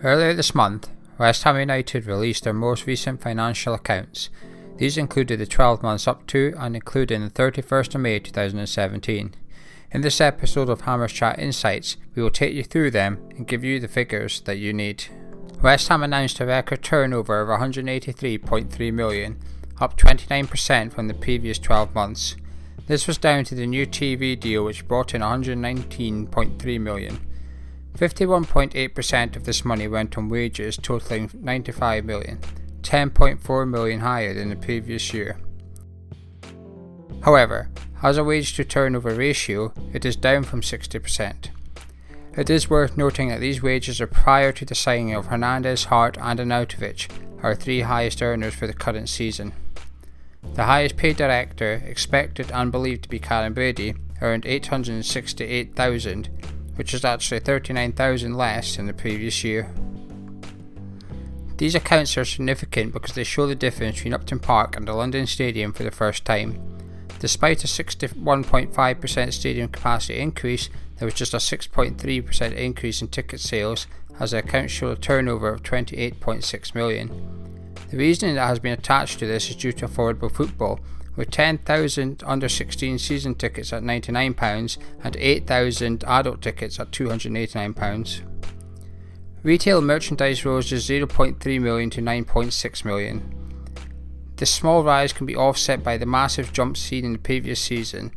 Earlier this month, West Ham United released their most recent financial accounts. These included the 12 months up to and including the 31st of May 2017. In this episode of Hammers Chat Insights, we will take you through them and give you the figures that you need. West Ham announced a record turnover of £183.3 million, up 29% from the previous 12 months. This was down to the new TV deal which brought in £119.3 million. 51.8% of this money went on wages totaling £95 million, 10.4 million higher than the previous year. However, as a wage to turnover ratio, it is down from 60%. It is worth noting that these wages are prior to the signing of Hernandez, Hart and Arnautovic, our three highest earners for the current season. The highest paid director, expected and believed to be Karen Brady, earned £868,000, which is actually £39,000 less than the previous year. These accounts are significant because they show the difference between Upton Park and the London Stadium for the first time. Despite a 61.5% stadium capacity increase, there was just a 6.3% increase in ticket sales, as the accounts show a turnover of £28.6 million. The reasoning that has been attached to this is due to affordable football, with 10,000 under-16 season tickets at £99 and 8,000 adult tickets at £289. Retail merchandise rose just 0.3 million to 9.6 million. This small rise can be offset by the massive jump seen in the previous season.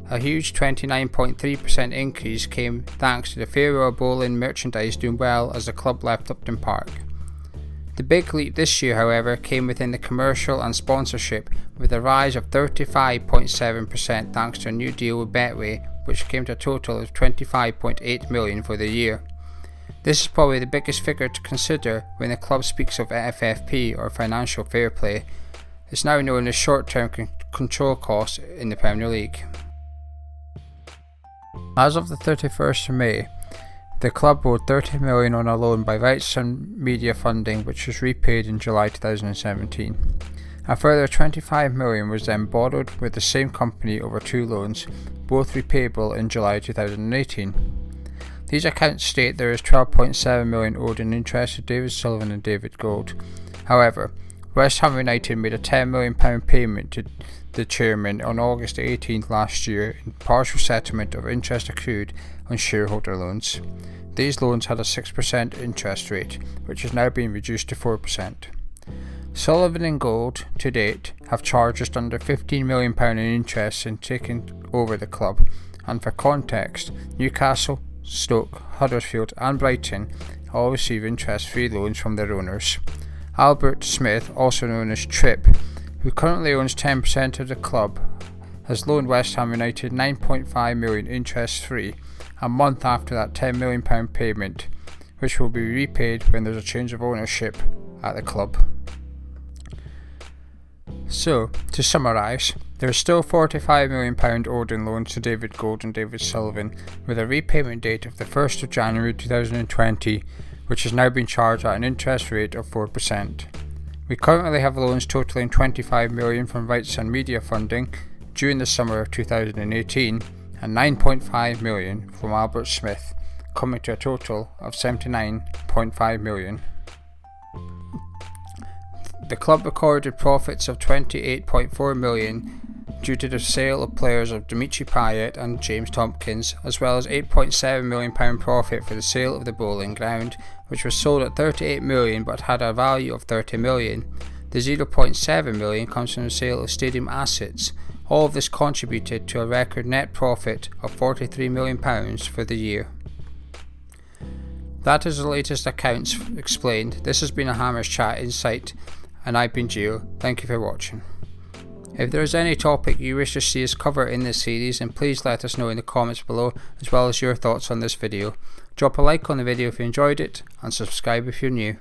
A huge 29.3% increase came thanks to the Farewell Bowling merchandise doing well as the club left Upton Park. The big leap this year, however, came within the commercial and sponsorship, with a rise of 35.7% thanks to a new deal with Betway, which came to a total of £25.8 million for the year. This is probably the biggest figure to consider when the club speaks of FFP, or financial fair play. It's now known as short-term control costs in the Premier League. As of the 31st of May, the club owed £30 million on a loan by Rights and Media Funding, which was repaid in July 2017. A further £25 million was then borrowed with the same company over two loans, both repayable in July 2018. These accounts state there is £12.7 million owed in interest to David Sullivan and David Gold. However, West Ham United made a £10 million payment to the chairman on August 18th last year in partial settlement of interest accrued on shareholder loans. These loans had a 6% interest rate, which has now been reduced to 4%. Sullivan and Gold, to date, have charged just under £15 million in interest in taking over the club, and for context, Newcastle, Stoke, Huddersfield and Brighton all receive interest-free loans from their owners. Albert Smith, also known as Tripp, who currently owns 10% of the club, has loaned West Ham United £9.5 million interest-free, a month after that £10 million payment, which will be repaid when there is a change of ownership at the club. So, to summarise, there is still £45 million owed in loans to David Gold and David Sullivan, with a repayment date of the 1st of January 2020, which has now been charged at an interest rate of 4%. We currently have loans totaling £25 million from Rights and Media Funding during the summer of 2018 and £9.5 million from Albert Smith, coming to a total of £79.5 million. The club recorded profits of £28.4 million due to the sale of players of Dimitri Payet and James Tompkins, as well as £8.7 million profit for the sale of the bowling ground, which was sold at £38 million but had a value of £30 million. The £0.7 million comes from the sale of stadium assets. All of this contributed to a record net profit of £43 million for the year. That is the latest accounts explained. This has been a Hammers Chat Insight, and I've been Gio. Thank you for watching. If there is any topic you wish to see us cover in this series, then please let us know in the comments below, as well as your thoughts on this video. Drop a like on the video if you enjoyed it, and subscribe if you're new.